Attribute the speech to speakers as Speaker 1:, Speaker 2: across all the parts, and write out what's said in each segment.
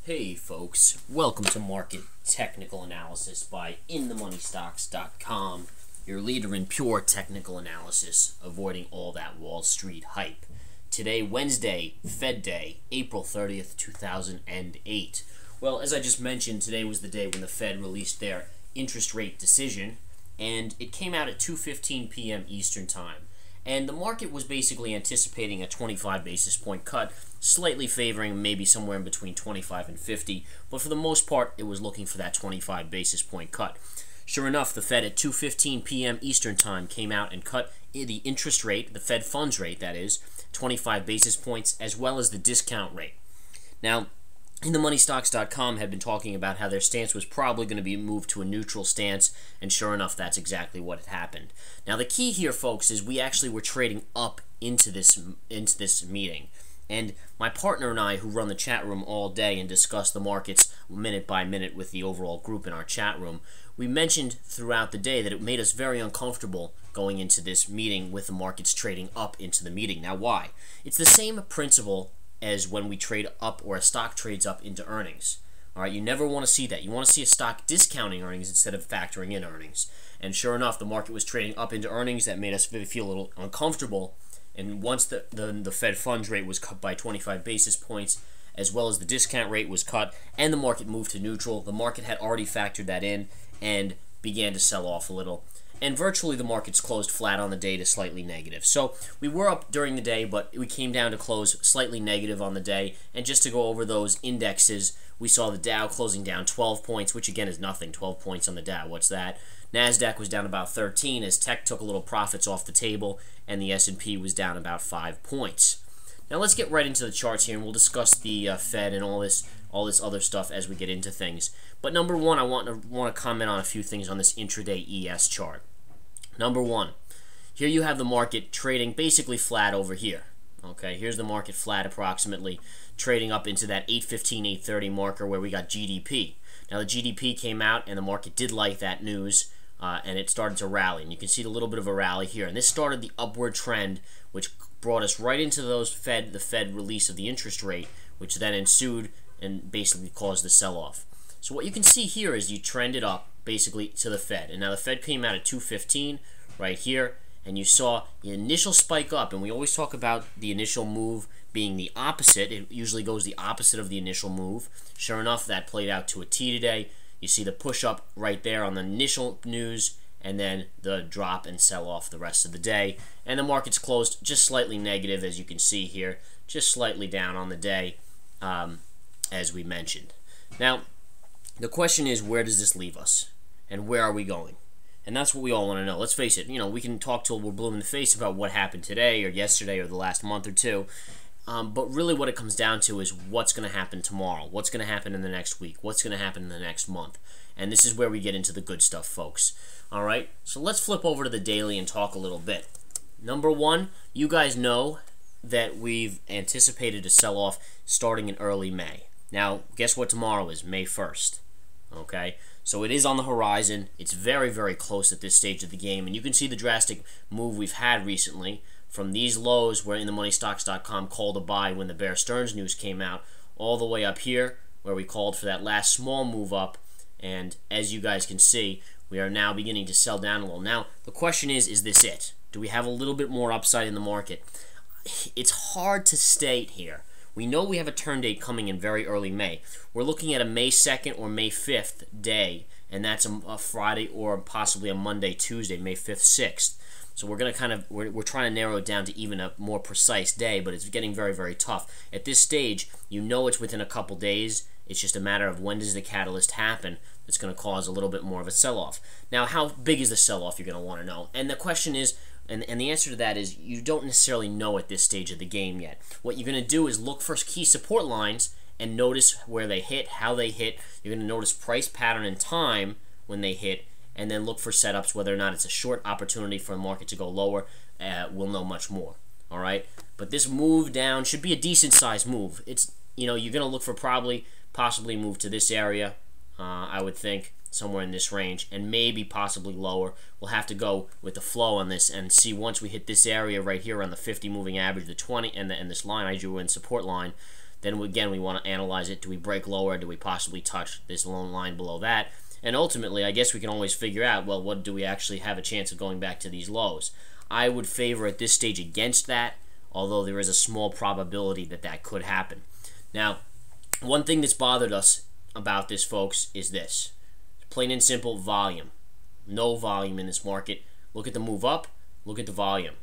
Speaker 1: Hey folks, welcome to Market Technical Analysis by InTheMoneyStocks.com, your leader in pure technical analysis, avoiding all that Wall Street hype. Today, Wednesday, Fed Day, April 30th, 2008. Well, as I just mentioned, today was the day when the Fed released their interest rate decision, and it came out at 2:15 p.m. Eastern Time. And the market was basically anticipating a 25 basis point cut, slightly favoring maybe somewhere in between 25 and 50, but for the most part, it was looking for that 25 basis point cut. Sure enough, the Fed at 2:15 p.m. Eastern Time came out and cut the interest rate, the Fed funds rate, that is, 25 basis points, as well as the discount rate. Now, InTheMoneyStocks.com had been talking about how their stance was probably going to be moved to a neutral stance, and sure enough, that's exactly what had happened. Now, the key here, folks, is we actually were trading up into this meeting. And my partner and I, who run the chat room all day and discuss the markets minute by minute with the overall group in our chat room, we mentioned throughout the day that it made us very uncomfortable going into this meeting with the markets trading up into the meeting. Now, why? It's the same principle as when we trade up or a stock trades up into earnings. All right, you never want to see that. You want to see a stock discounting earnings instead of factoring in earnings. And sure enough, the market was trading up into earnings. That made us feel a little uncomfortable. And once the Fed funds rate was cut by 25 basis points, as well as the discount rate was cut, and the market moved to neutral, the market had already factored that in and began to sell off a little. And virtually the markets closed flat on the day to slightly negative. So we were up during the day, but we came down to close slightly negative on the day. And just to go over those indexes, we saw the Dow closing down 12 points, which again is nothing, 12 points on the Dow. What's that? NASDAQ was down about 13 as tech took a little profits off the table, and the S&P was down about 5 points. Now let's get right into the charts here, and we'll discuss the Fed and all this other stuff as we get into things. But number one, I want to comment on a few things on this intraday ES chart. Number one, here you have the market trading basically flat over here. Okay, here's the market flat approximately, trading up into that 815, 830 marker where we got GDP. Now the GDP came out and the market did like that news, and it started to rally. And you can see a little bit of a rally here. And this started the upward trend, which brought us right into the Fed release of the interest rate, which then ensued and basically caused the sell-off. So what you can see here is you trended up basically to the Fed. And now the Fed came out at 215 right here, and you saw the initial spike up. And we always talk about the initial move being the opposite. It usually goes the opposite of the initial move. Sure enough, that played out to a T today. You see the push up right there on the initial news, and then the drop and sell off the rest of the day. And the market's closed just slightly negative, as you can see here, just slightly down on the day, as we mentioned. Now, the question is, where does this leave us? And where are we going? And that's what we all want to know. Let's face it, we can talk till we're blue in the face about what happened today or yesterday or the last month or two. But really what it comes down to is what's going to happen tomorrow. What's going to happen in the next week? What's going to happen in the next month? And this is where we get into the good stuff, folks. All right? So let's flip over to the daily and talk a little bit. Number one, you guys know that we've anticipated a sell-off starting in early May. Now, guess what tomorrow is? May 1st. Okay? So it is on the horizon. It's very, very close at this stage of the game. And you can see the drastic move we've had recently from these lows where InTheMoneyStocks.com called a buy when the Bear Stearns news came out, all the way up here where we called for that last small move up. And as you guys can see, we are now beginning to sell down a little. Now, the question is this it? Do we have a little bit more upside in the market? It's hard to state here. We know we have a turn date coming in very early May. We're looking at a May 2nd or May 5th day, and that's a Friday or possibly a Monday, Tuesday, May 5th, 6th. So we're going to we're trying to narrow it down to even a more precise day, but it's getting very, very tough. At this stage, you know it's within a couple days. It's just a matter of when does the catalyst happen that's going to cause a little bit more of a sell-off. Now, how big is the sell-off, you're going to want to know. And the question is, and the answer to that is you don't necessarily know at this stage of the game yet. What you're going to do is look for key support lines and notice where they hit, how they hit. You're going to notice price pattern and time when they hit, and then look for setups, whether or not it's a short opportunity for the market to go lower. We'll know much more. All right? But this move down should be a decent-sized move. It's, you're going to look for possibly move to this area, I would think, somewhere in this range, and maybe possibly lower. We'll have to go with the flow on this and see once we hit this area right here on the 50 moving average, the 20, and this line I drew in support line, then again we want to analyze it. Do we break lower? Do we possibly touch this loan line below that? And ultimately, I guess we can always figure out, well, what do we actually have a chance of going back to these lows? I would favor at this stage against that, although there is a small probability that that could happen. Now, one thing that's bothered us about this, folks, is this. Plain and simple, volume. No volume in this market. Look at the move up, look at the volume.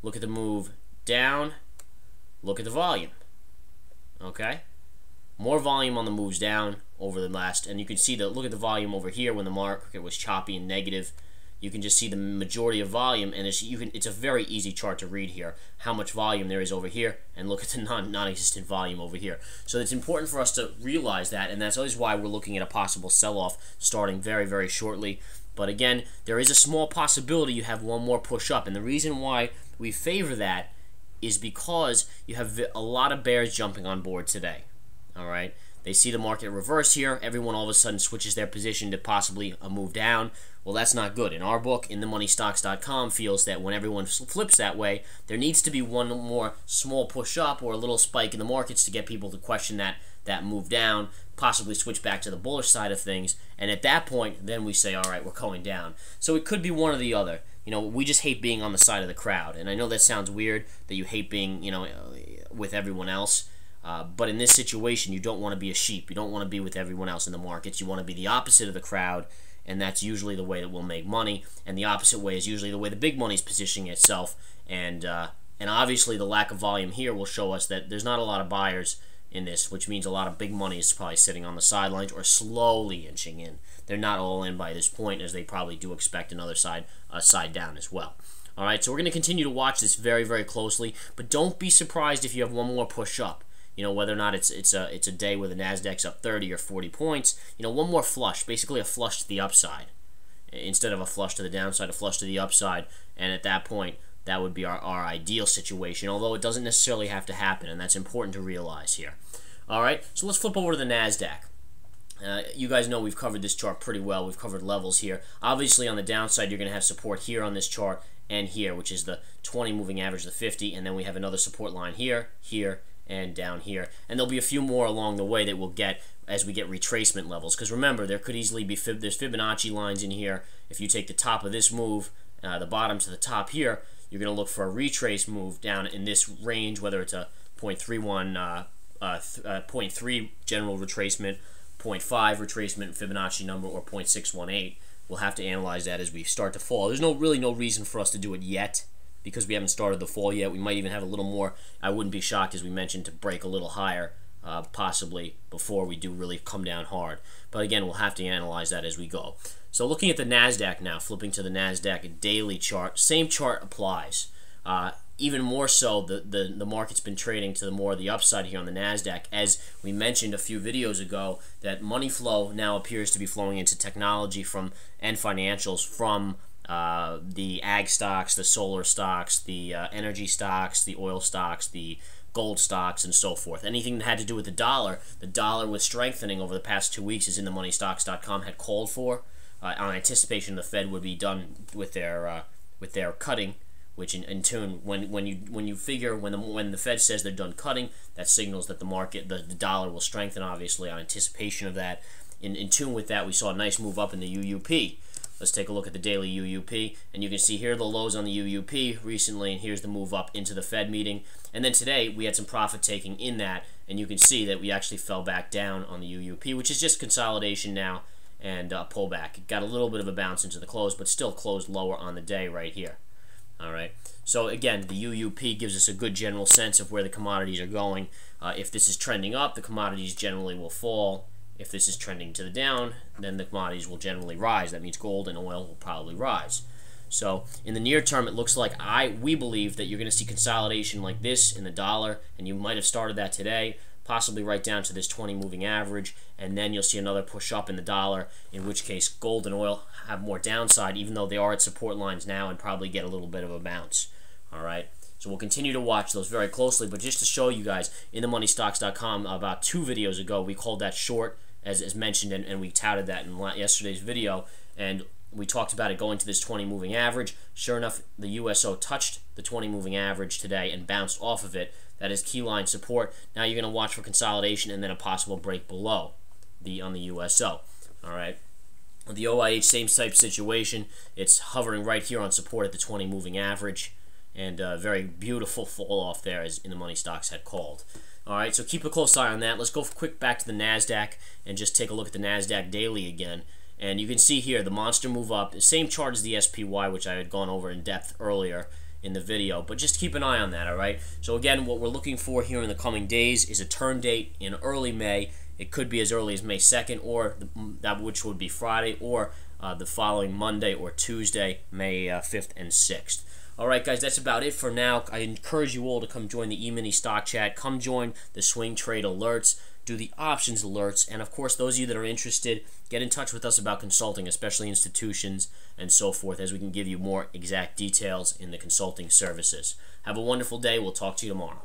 Speaker 1: Look at the move down, look at the volume. Okay? More volume on the moves down over the last, and you can see look at the volume over here when the market was choppy and negative. You can just see the majority of volume, and it's a very easy chart to read here, how much volume there is over here, and look at the non-existent volume over here. So it's important for us to realize that, and that's always why we're looking at a possible sell-off starting very, very shortly. But again, there is a small possibility you have one more push up, and the reason why we favor that is because you have a lot of bears jumping on board today. All right, they see the market reverse here. Everyone all of a sudden switches their position to possibly a move down. Well, that's not good. In our book, InTheMoneyStocks.com feels that when everyone flips that way, there needs to be one more small push up or a little spike in the markets to get people to question that move down, possibly switch back to the bullish side of things. And at that point, then we say, all right, we're going down. So it could be one or the other. You know, we just hate being on the side of the crowd. And I know that sounds weird, that you hate being, you know, with everyone else. But in this situation, you don't want to be a sheep. You don't want to be with everyone else in the markets. You want to be the opposite of the crowd, and that's usually the way that we'll make money. And the opposite way is usually the way the big money is positioning itself. And obviously the lack of volume here will show us that there's not a lot of buyers in this, which means a lot of big money is probably sitting on the sidelines or slowly inching in. They're not all in by this point, as they probably do expect another side down as well. All right, so we're going to continue to watch this very, very closely, but don't be surprised if you have one more push up. You know, whether or not it's a day where the Nasdaq's up 30 or 40 points. You know, one more flush, basically a flush to the upside, instead of a flush to the downside, a flush to the upside. And at that point, that would be our ideal situation. Although it doesn't necessarily have to happen, and that's important to realize here. All right, so let's flip over to the Nasdaq. You guys know we've covered this chart pretty well. We've covered levels here. Obviously, on the downside, you're going to have support here on this chart and here, which is the 20 moving average, the 50, and then we have another support line here, here, and down here. And there'll be a few more along the way that we'll get as we get retracement levels. Because remember, there could easily be there's Fibonacci lines in here. If you take the top of this move, the bottom to the top here, you're going to look for a retrace move down in this range, whether it's a 0.31, 0.3 general retracement, 0.5 retracement Fibonacci number, or 0.618. We'll have to analyze that as we start to fall. There's really no reason for us to do it yet, because we haven't started the fall yet. We might even have a little more. I wouldn't be shocked, as we mentioned, to break a little higher, possibly, before we do really come down hard. But again, we'll have to analyze that as we go. So looking at the Nasdaq now, flipping to the Nasdaq daily chart, same chart applies. Even more so, the market's been trading to the more of the upside here on the Nasdaq. As we mentioned a few videos ago, that money flow now appears to be flowing into technology and financials from the ag stocks, the solar stocks, the energy stocks, the oil stocks, the gold stocks, and so forth. Anything that had to do with the dollar was strengthening over the past 2 weeks, as InTheMoneyStocks.com had called for, on anticipation the Fed would be done with their cutting. Which in tune, when the Fed says they're done cutting, that signals that the dollar will strengthen, obviously, on anticipation of that. In tune with that, we saw a nice move up in the UUP. Let's take a look at the daily UUP, and you can see here are the lows on the UUP recently, and here's the move up into the Fed meeting. And then today, we had some profit taking in that, and you can see that we actually fell back down on the UUP, which is just consolidation now and pullback. It got a little bit of a bounce into the close, but still closed lower on the day right here. All right. So again, the UUP gives us a good general sense of where the commodities are going. If this is trending up, the commodities generally will fall. If this is trending to the down, then the commodities will generally rise. That means gold and oil will probably rise. So in the near term, it looks like we believe that you're going to see consolidation like this in the dollar, and you might have started that today, possibly right down to this 20 moving average, and then you'll see another push up in the dollar, in which case gold and oil have more downside, even though they are at support lines now, and probably get a little bit of a bounce. All right, so we'll continue to watch those very closely, but just to show you guys, InTheMoneyStocks.com, about 2 videos ago, we called that short, as mentioned, and we touted that in yesterday's video, and we talked about it going to this 20 moving average. Sure enough, the USO touched the 20 moving average today and bounced off of it. That is key line support. Now you're going to watch for consolidation and then a possible break below on the USO. All right. The OIH, same type situation. It's hovering right here on support at the 20 moving average, and very beautiful fall off there, as in the money stocks had called. All right, so keep a close eye on that. Let's go quick back to the NASDAQ and just take a look at the NASDAQ daily again. And you can see here the monster move up, the same chart as the SPY, which I had gone over in depth earlier in the video, but just keep an eye on that. All right, so again, what we're looking for here in the coming days is a turn date in early May. It could be as early as May 2nd, or that which would be Friday, or the following Monday or Tuesday, May 5th and 6th. All right, guys, that's about it for now. I encourage you all to come join the E-mini Stock Chat. Come join the Swing Trade Alerts. Do the options alerts. And, of course, those of you that are interested, get in touch with us about consulting, especially institutions and so forth, as we can give you more exact details in the consulting services. Have a wonderful day. We'll talk to you tomorrow.